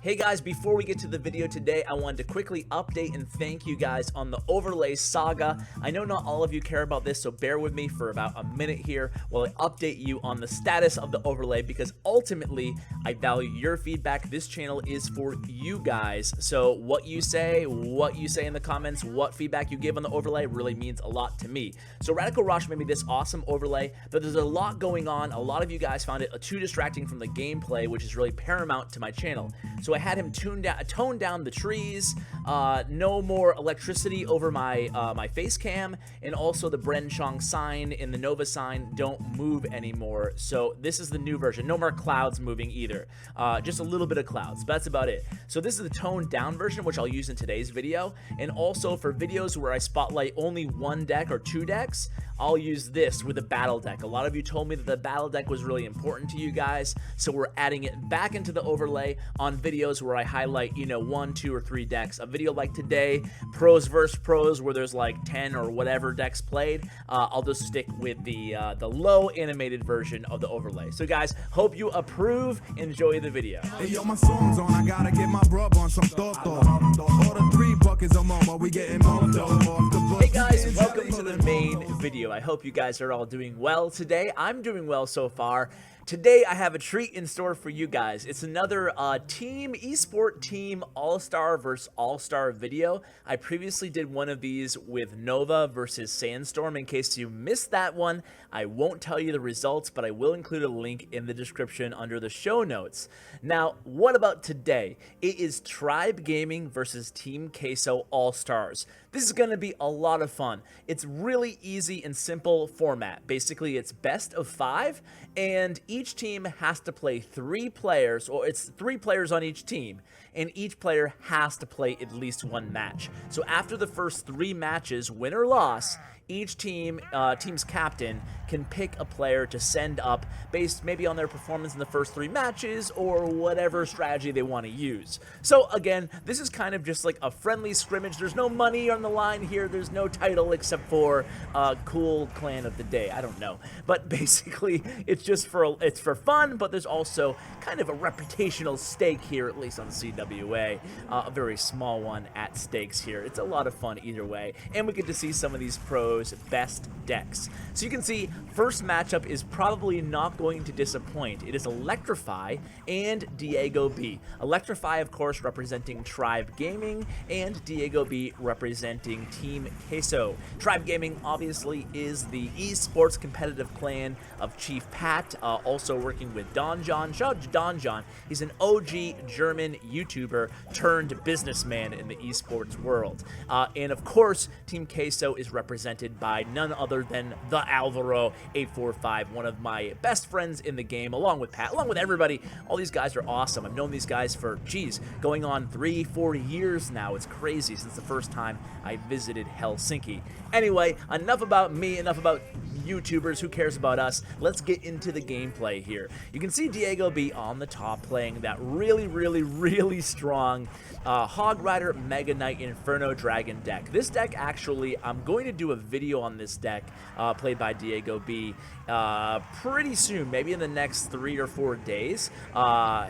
Hey guys, before we get to the video today, I wanted to quickly update and thank you guys on the overlay saga. I know not all of you care about this, so bear with me for about a minute here while I update you on the status of the overlay, because ultimately I value your feedback. This channel is for you guys, so what you say in the comments, what feedback you give on the overlay really means a lot to me. So Radical Rush made me this awesome overlay, but there's a lot going on. A lot of you guys found it too distracting from the gameplay, which is really paramount to my channel. So I had him tone down the trees, no more electricity over my my face cam, and also the Bren Chong sign and the Nova sign don't move anymore. So this is the new version. No more clouds moving either. Just a little bit of clouds, but that's about it. So this is the toned down version, which I'll use in today's video. And also for videos where I spotlight only one deck or two decks, I'll use this with a battle deck. A lot of you told me that the battle deck was really important to you guys, so we're adding it back into the overlay on videos where I highlight, you know, 1, 2, or 3 decks. A video like today, pros versus pros, where there's like 10 or whatever decks played, I'll just stick with the low animated version of the overlay. So guys, hope you approve. Enjoy the video. Hey, yo, my song's on. I gotta get my brub on some Toto. Order 3 buckets of Momo. We getting Moto off the book. Hey guys, welcome to the main video. I hope you guys are all doing well today. I'm doing well so far. Today I have a treat in store for you guys. It's another team eSport team all-star versus all-star video. I previously did one of these with Nova versus Sandstorm. In case you missed that one, I won't tell you the results, but I will include a link in the description under the show notes. Now, what about today? It is Tribe Gaming versus Team Queso All-Stars. This is going to be a lot of fun. It's really easy and simple format. Basically, it's best of 5, and each team has to play 3 players, or it's 3 players on each team, and each player has to play at least 1 match. So after the first 3 matches, win or loss, each team's captain can pick a player to send up based maybe on their performance in the first 3 matches or whatever strategy they want to use. So again, this is kind of just like a friendly scrimmage. There's no money on the line here. There's no title except for cool clan of the day. I don't know, but basically it's just for fun. But there's also kind of a reputational stake here, at least on CWA, a very small one at stakes here. It's a lot of fun either way, and we get to see some of these pros best decks. So you can see first matchup is probably not going to disappoint. It is Electrify and Diego B. Electrify, of course, representing Tribe Gaming, and Diego B representing Team Queso. Tribe Gaming obviously is the esports competitive clan of Chief Pat, also working with Don John. Shout out to Don John. He's an OG German YouTuber turned businessman in the esports world. And of course, Team Queso is represented by none other than the Alvaro845, one of my best friends in the game, along with Pat, along with everybody. All these guys are awesome. I've known these guys for, geez, going on 3-4 years now. It's crazy, since the first time I visited Helsinki. Anyway, enough about me, enough about YouTubers. Who cares about us? Let's get into the gameplay here. You can see Diego B on the top playing that really strong Hog Rider Mega Knight Inferno Dragon deck. This deck, actually, I'm going to do a video on this deck played by Diego B pretty soon, maybe in the next 3 or 4 days,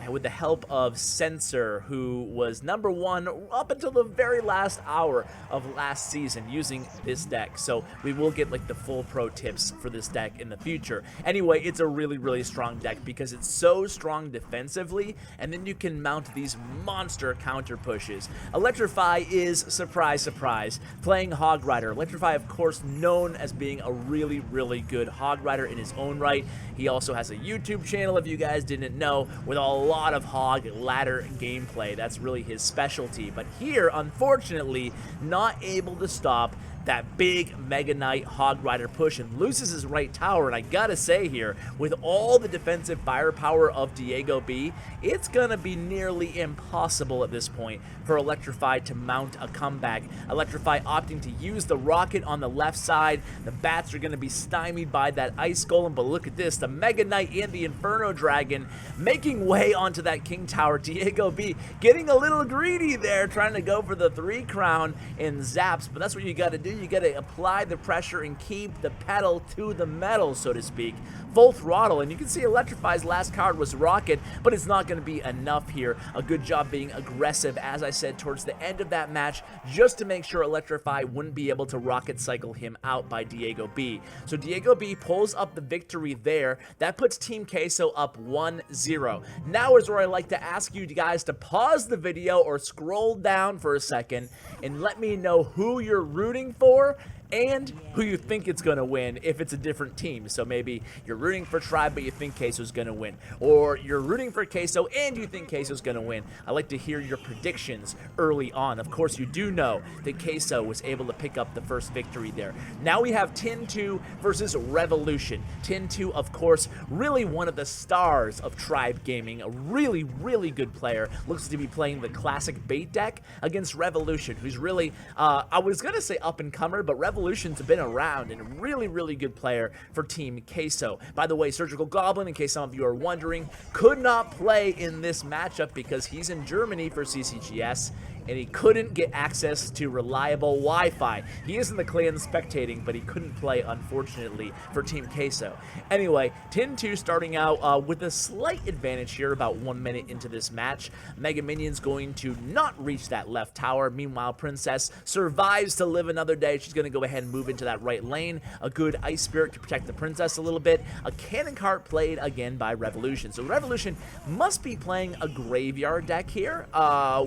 with the help of Censor, who was #1 up until the very last hour of last season using this deck. So we will get like the full pro tips for this deck in the future. Anyway, it's a really strong deck because it's so strong defensively, and then you can mount these monster counter pushes. Electrify is, surprise, playing Hog Rider. Electrify, of course, known as being a really good Hog Rider in his own right. He also has a YouTube channel, if you guys didn't know, with a lot of hog ladder gameplay. That's really his specialty. But here, unfortunately, not able to stop that big Mega Knight Hog Rider push and loses his right tower. And I gotta say here, with all the defensive firepower of Diego B, it's gonna be nearly impossible at this point for Electrify to mount a comeback. Electrify opting to use the rocket on the left side. The bats are gonna be stymied by that Ice Golem, but look at this, the Mega Knight and the Inferno Dragon making way onto that King Tower. Diego B getting a little greedy there, trying to go for the 3 crown and zaps, but that's what you gotta do. you got to apply the pressure and keep the pedal to the metal, so to speak. Full throttle, and you can see Electrify's last card was Rocket, but it's not going to be enough here. A good job being aggressive, as I said, towards the end of that match, just to make sure Electrify wouldn't be able to Rocket cycle him out by Diego B. So Diego B pulls up the victory there. That puts Team Queso up 1-0. Now is where I like to ask you guys to pause the video or scroll down for a second and let me know who you're rooting for and who you think it's going to win if it's a different team. So maybe you're rooting for Tribe, but you think Queso's going to win. Or you're rooting for Queso and you think Queso's going to win. I like to hear your predictions early on. Of course, you do know that Queso was able to pick up the first victory there. Now we have Tin2 versus Revolution. Tin2, of course, really one of the stars of Tribe Gaming. A really, really good player. Looks to be playing the classic bait deck against Revolution, who's really, I was going to say up-and-comer, but Revolution's been around and a really, really good player for Team Queso. By the way, Surgical Goblin, in case some of you are wondering, could not play in this matchup because he's in Germany for CCGS, and he couldn't get access to reliable Wi-Fi. He is in the clan spectating, but he couldn't play, unfortunately, for Team Queso. Anyway, Tin2 starting out with a slight advantage here about 1 minute into this match. Mega Minion's going to not reach that left tower. Meanwhile, Princess survives to live another day. She's going to go ahead and move into that right lane. A good Ice Spirit to protect the Princess a little bit. A Cannon Cart played again by Revolution. So Revolution must be playing a graveyard deck here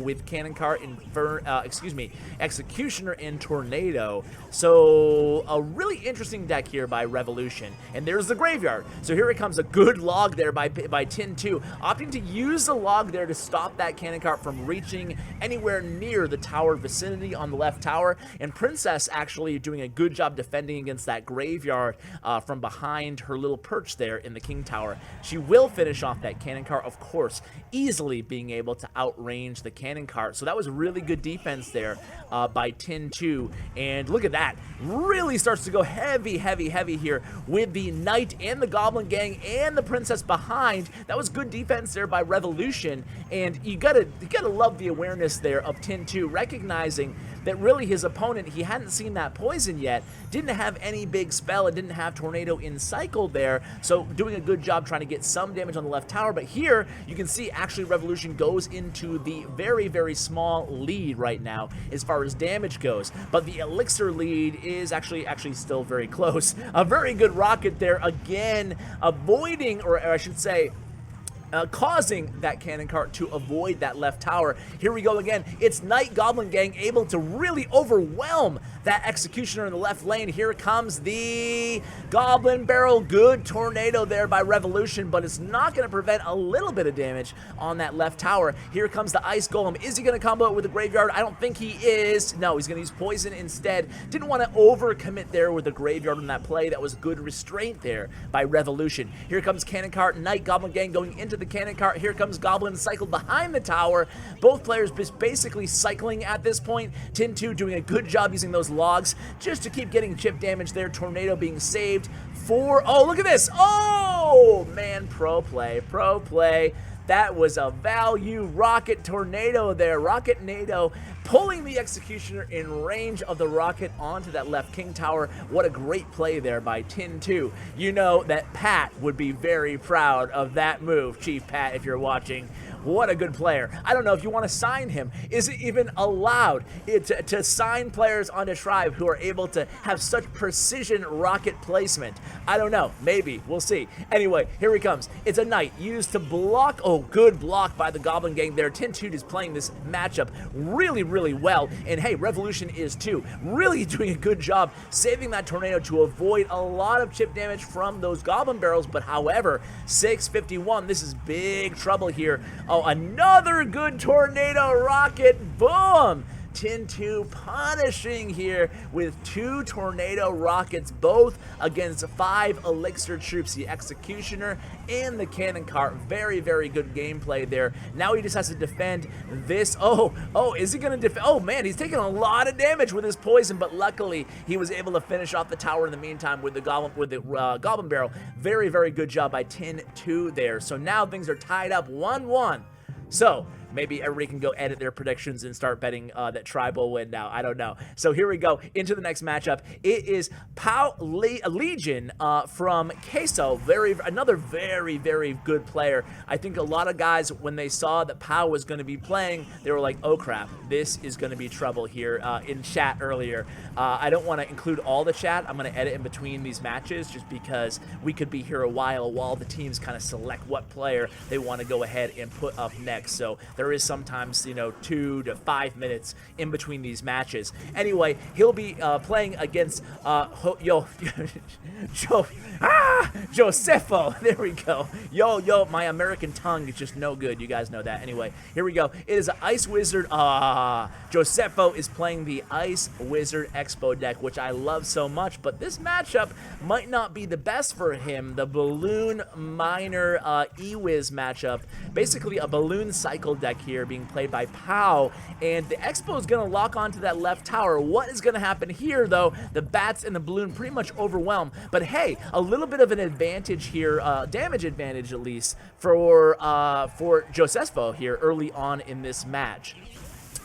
with Cannon Cart and Executioner and Tornado. So a really interesting deck here by Revolution. And there's the graveyard. So here it comes, a good log there by Tin2, opting to use the log there to stop that Cannon Cart from reaching anywhere near the tower vicinity on the left tower. And Princess actually doing a good job defending against that graveyard from behind her little perch there in the King Tower. She will finish off that Cannon Cart, of course, easily being able to outrange the Cannon Cart. So that was really good defense there by Tin2. And look at that. Really starts to go heavy, heavy, heavy here with the Knight and the Goblin Gang and the Princess behind. That was good defense there by Revolution. And you gotta love the awareness there of Tin2, recognizing that really his opponent, he hadn't seen that poison yet, didn't have any big spell, and didn't have Tornado in cycle there, so doing a good job trying to get some damage on the left tower. But here, you can see actually Revolution goes into the very, very small lead right now as far as damage goes, but the Elixir lead is actually still very close. A very good Rocket there, again, avoiding, or I should say, causing that Cannon Cart to avoid that left tower. Here we go again. It's Knight Goblin Gang able to really overwhelm that Executioner in the left lane. Here comes the Goblin Barrel. Good Tornado there by Revolution, but it's not going to prevent a little bit of damage on that left tower. Here comes the Ice Golem. Is he going to combo it with the Graveyard? I don't think he is. No, he's going to use Poison instead. Didn't want to overcommit there with the Graveyard on that play. That was good restraint there by Revolution. Here comes Cannon Cart. Knight Goblin Gang going into the Cannon Cart. Here comes Goblin cycled behind the tower. Both players just basically cycling at this point. Tin2 doing a good job using those logs just to keep getting chip damage there. Tornado being saved for, oh, look at this. Oh, man, pro play. That was a value Rocket Tornado there. Rocket Nado pulling the Executioner in range of the Rocket onto that left King Tower. What a great play there by Tin2. You know that Pat would be very proud of that move, Chief Pat, if you're watching. What a good player. I don't know if you want to sign him. Is it even allowed to sign players onto Tribe who are able to have such precision rocket placement? I don't know. Maybe. We'll see. Anyway, here he comes. It's a Knight used to block. Oh, good block by the Goblin Gang there. Tin2 is playing this matchup really, really well. And hey, Revolution is too. Really doing a good job saving that Tornado to avoid a lot of chip damage from those Goblin Barrels. But however, 651, this is big trouble here. Oh, another good Tornado Rocket. Boom! Tin2 punishing here with 2 Tornado Rockets, both against 5 Elixir troops, the Executioner and the Cannon Cart. Very, very good gameplay there. Now he just has to defend this. Oh, is he going to defend? Oh, man, he's taking a lot of damage with his poison, but luckily he was able to finish off the tower in the meantime with the Goblin Barrel. Very, very good job by Tin2 there. So now things are tied up 1-1. So, maybe everybody can go edit their predictions and start betting that Tribe will win now. I don't know. So here we go into the next matchup. It is Legion from Queso. Another very, very good player. I think a lot of guys, when they saw that Pau was going to be playing, they were like, oh crap, this is going to be trouble here. In chat earlier, I don't want to include all the chat. I'm going to edit in between these matches just because we could be here a while the teams kind of select what player they want to go ahead and put up next. So there is sometimes, 2 to 5 minutes in between these matches. Anyway, he'll be playing against Josefo. There we go. Yo, my American tongue is just no good. You guys know that. Anyway, here we go. It is an Ice Wizard. Josefo is playing the Ice Wizard Expo deck, which I love so much, but this matchup might not be the best for him. The Balloon Miner E-Wiz matchup. Basically a Balloon Cycle deck here being played by Pau, and the Expo is going to lock onto that left tower. What is going to happen here, though? The Bats and the Balloon pretty much overwhelm, but hey, a little bit of an advantage here, damage advantage at least, for Josefo here early on in this match.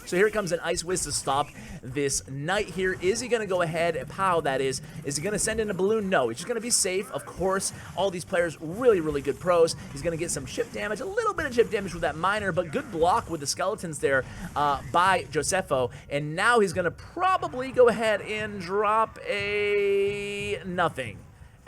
So here comes an Ice Wiz to stop this Knight here. Is he going to go ahead, Pau that is he going to send in a Balloon? No, he's just going to be safe. Of course, all these players really, really good pros. He's going to get some chip damage, a little bit of chip damage with that Miner, but good block with the Skeletons there by Josefo. And now he's going to probably go ahead and drop a nothing.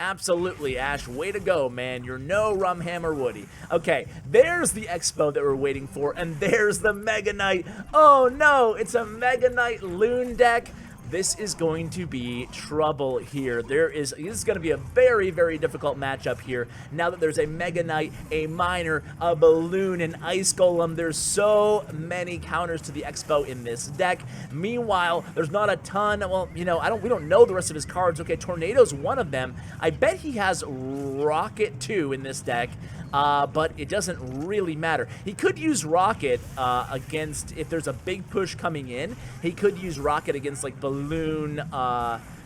Absolutely, Ash. Way to go, man. You're no Rumhammer Woody. Okay, there's the Expo that we're waiting for, and there's the Mega Knight. Oh, no, it's a Mega Knight Loon deck. This is going to be trouble here. This is going to be a very, very difficult matchup here. Now that there's a Mega Knight, a Miner, a Balloon, an Ice Golem, there's so many counters to the Expo in this deck. Meanwhile, there's not a ton. Well, we don't know the rest of his cards. Okay, Tornado's one of them. I bet he has Rocket too in this deck. But it doesn't really matter. He could use Rocket against, if there's a big push coming in, he could use Rocket against like Balloon,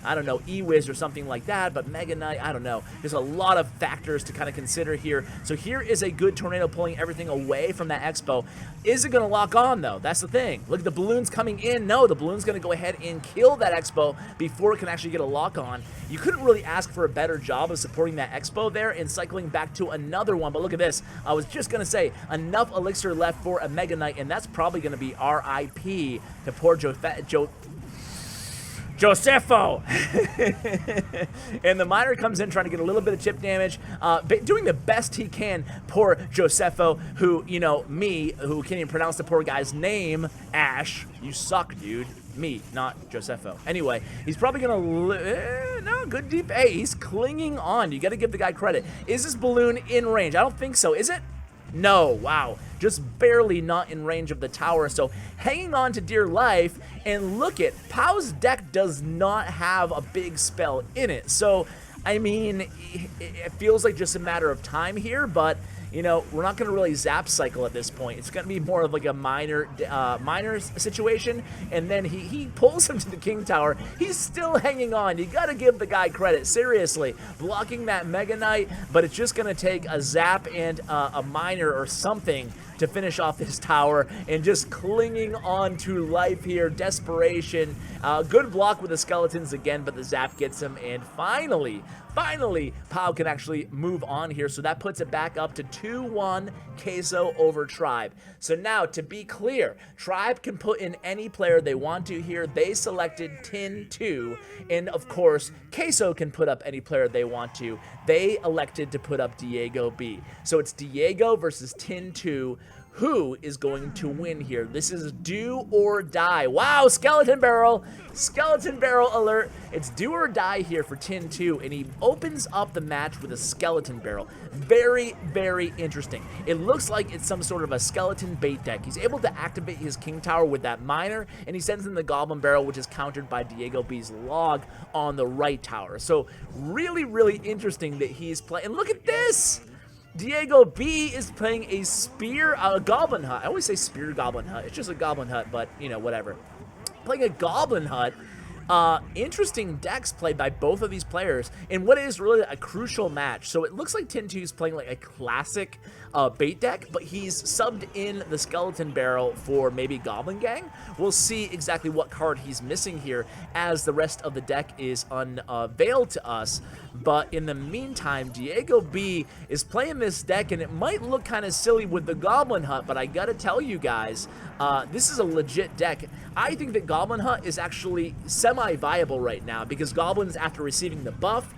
I don't know, E-Wiz or something like that, but Mega Knight, I don't know. There's a lot of factors to kind of consider here. So here is a good Tornado pulling everything away from that Expo. Is it going to lock on, though? That's the thing. Look at the Balloons coming in. No, the Balloon's going to go ahead and kill that Expo before it can actually get a lock on. You couldn't really ask for a better job of supporting that Expo there and cycling back to another one. But look at this. I was just going to say, enough Elixir left for a Mega Knight, and that's probably going to be RIP to poor Josefo. And the Miner comes in trying to get a little bit of chip damage, doing the best he can. Poor Josefo, who, who can't even pronounce the poor guy's name. Ash, you suck, dude. Me, not Josefo. Anyway, he's probably gonna no, good deep. Hey, he's clinging on. You got to give the guy credit. Is this Balloon in range? I don't think so. Is it? No, wow, just barely not in range of the tower, so hanging on to dear life. And look at, Pau's deck does not have a big spell in it, so, I mean, it feels like just a matter of time here, but, we're not going to really zap cycle at this point. It's going to be more of like a minor situation, and then he pulls him to the King Tower. He's still hanging on. You got to give the guy credit. Seriously, blocking that Mega Knight, but it's just going to take a zap and a Miner or something to finish off his tower, and just clinging on to life here. Desperation. Good block with the Skeletons again, but the zap gets him, and finally, Pau can actually move on here, so that puts it back up to 2-1 Queso over Tribe. So now, to be clear, Tribe can put in any player they want to here. They selected Tin 2, and of course, Queso can put up any player they want to. They elected to put up Diego B. So it's Diego versus Tin 2. Who is going to win here? This is do or die. Wow, skeleton barrel alert. It's do or die here for Tin 2, and he opens up the match with a skeleton barrel. Very, very interesting. It looks like it's some sort of a skeleton bait deck. He's able to activate his King Tower with that Miner, and he sends in the Goblin Barrel, which is countered by Diego B's log on the right tower. So really, really interesting that he's playing. And look at this! Diego B is playing a Goblin Hut. I always say Spear Goblin Hut. It's just a Goblin Hut, but, whatever. Playing a Goblin Hut Interesting decks played by both of these players in what is really a crucial match. So it looks like Tin2 is playing like a classic bait deck, but he's subbed in the Skeleton Barrel for maybe Goblin Gang. We'll see exactly what card he's missing here as the rest of the deck is unveiled to us. But in the meantime, Diego B is playing this deck, and it might look kind of silly with the Goblin Hut, but I gotta tell you guys, this is a legit deck. I think that Goblin Hut is actually semi-viable right now because Goblins, after receiving the buff,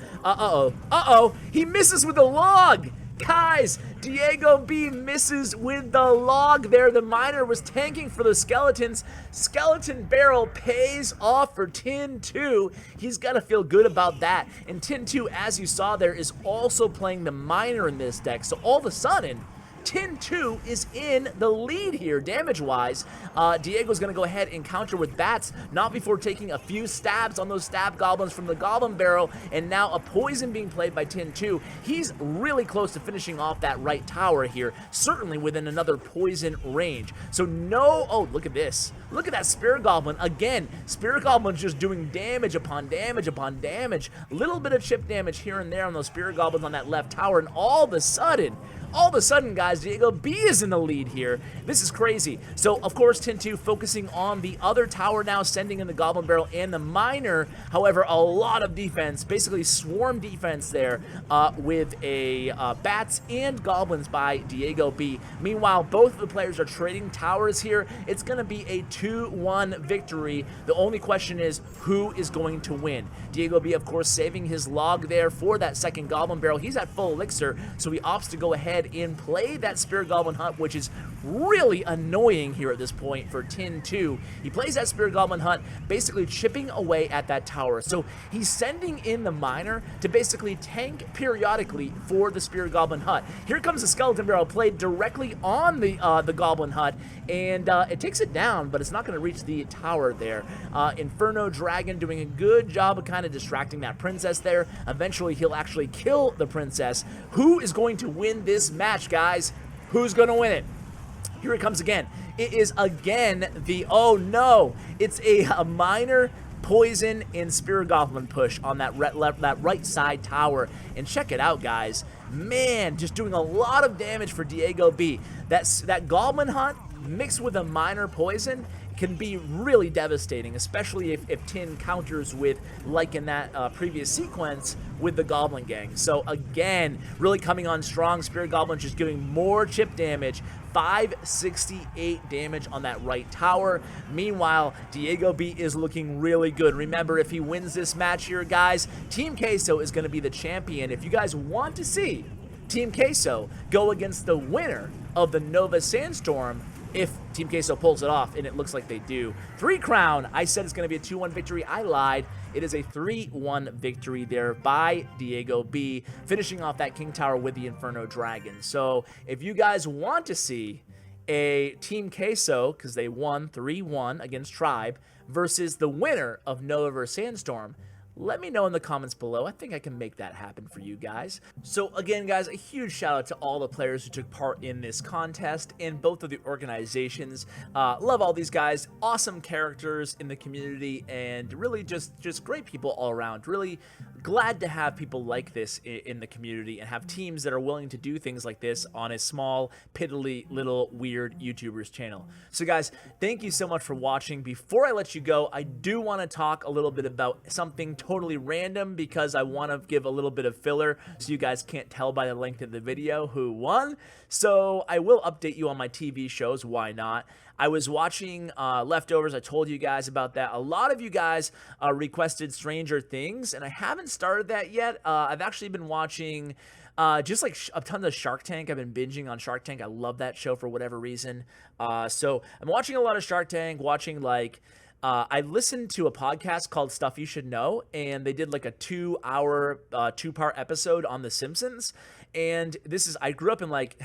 he misses with the log! Guys, Diego B misses with the log there. The miner was tanking for the skeletons. Skeleton Barrel pays off for Tin2. He's got to feel good about that. And Tin2, as you saw there, is also playing the miner in this deck. So all of a sudden, Tin2 is in the lead here, damage-wise. Diego's going to go ahead and counter with bats, not before taking a few stabs on those stab goblins from the Goblin Barrel, and now a poison being played by Tin2. He's really close to finishing off that right tower here, certainly within another poison range. So no, oh, look at this. Look at that Spirit Goblin. Again, Spirit Goblin's just doing damage upon damage upon damage. Little bit of chip damage here and there on those Spirit Goblins on that left tower, and all of a sudden, guys, Diego B is in the lead here. This is crazy. So, of course, Tin2 focusing on the other tower now, sending in the Goblin Barrel and the Miner. However, a lot of defense, basically swarm defense there with a Bats and Goblins by Diego B. Meanwhile, both of the players are trading towers here. It's going to be a 2-1 victory. The only question is who is going to win. Diego B, of course, saving his log there for that second Goblin Barrel. He's at full elixir, so he opts to go ahead and play that Spirit Goblin Hut, which is really annoying here at this point for Tin2. He plays that Spirit Goblin Hut, basically chipping away at that tower. So he's sending in the Miner to basically tank periodically for the Spirit Goblin Hut. Here comes the Skeleton Barrel played directly on the Goblin Hut, and it takes it down, but it's not going to reach the tower there. Inferno Dragon doing a good job of kind of distracting that princess there. Eventually, he'll actually kill the princess. Who is going to win this match, guys? Who's going to win it? Here it comes again. It is again the, oh no, it's a Miner, Poison, and Spirit Goblin push on that right side tower. And check it out, guys. Man, just doing a lot of damage for Diego B. That Goblin Hunt mixed with a Miner Poison can be really devastating, especially if Tin counters with, like in that previous sequence, with the Goblin Gang. So again, really coming on strong. Spirit Goblin just giving more chip damage, 568 damage on that right tower. Meanwhile, Diego B is looking really good. Remember, if he wins this match here, guys, Team Queso is going to be the champion. If you guys want to see Team Queso go against the winner of the Nova Sandstorm, if Team Queso pulls it off, and it looks like they do. 3 crown. I said it's going to be a 2-1 victory. I lied. It is a 3-1 victory there by Diego B, finishing off that King Tower with the Inferno Dragon. So if you guys want to see a Team Queso, because they won 3-1 against Tribe, versus the winner of Nova vs. Sandstorm, let me know in the comments below. I think I can make that happen for you guys. So again, guys, a huge shout out to all the players who took part in this contest and both of the organizations. Love all these guys. Awesome characters in the community and really just great people all around. Really glad to have people like this in the community and have teams that are willing to do things like this on a small, piddly, little, weird YouTuber's channel. So guys, thank you so much for watching. Before I let you go, I do want to talk a little bit about something totally random because I want to give a little bit of filler so you guys can't tell by the length of the video who won. So I will update you on my TV shows. Why not? I was watching Leftovers. I told you guys about that. A lot of you guys requested Stranger Things, and I haven't started that yet. I've actually been watching just like a ton of Shark Tank. I've been binging on Shark Tank. I love that show for whatever reason. So I'm watching a lot of Shark Tank, watching like I listened to a podcast called Stuff You Should Know, and they did like a 2-hour, 2-part episode on The Simpsons. And this is, I grew up in like,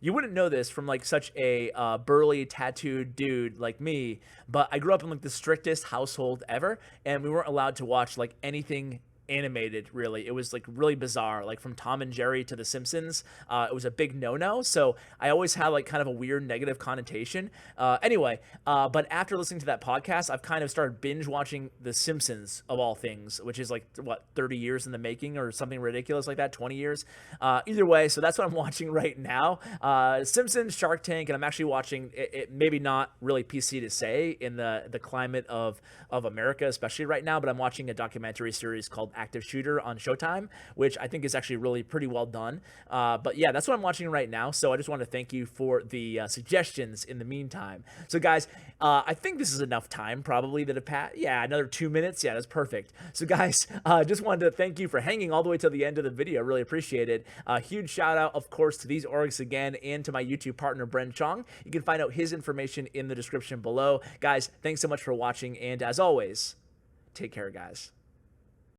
you wouldn't know this from like such a burly, tattooed dude like me, but I grew up in like the strictest household ever, and we weren't allowed to watch like anything animated, really. It was like really bizarre, like from Tom and Jerry to The Simpsons. It was a big no-no, so I always had like kind of a weird negative connotation. But after listening to that podcast, I've kind of started binge watching The Simpsons, of all things, which is like, what, 30 years in the making or something ridiculous like that, 20 years. Either way, so that's what I'm watching right now. Simpsons, Shark Tank, and I'm actually watching it maybe not really PC to say in the climate of America, especially right now, but I'm watching a documentary series called Active Shooter on Showtime, which I think is actually really pretty well done. But yeah, that's what I'm watching right now. So I just want to thank you for the suggestions in the meantime. So guys, I think this is enough time probably that another 2 minutes. Yeah, that's perfect. So guys, just wanted to thank you for hanging all the way till the end of the video. I really appreciate it. Huge shout out, of course, to these orgs again and to my YouTube partner, Bren Chong. You can find out his information in the description below. Guys, thanks so much for watching. And as always, take care, guys.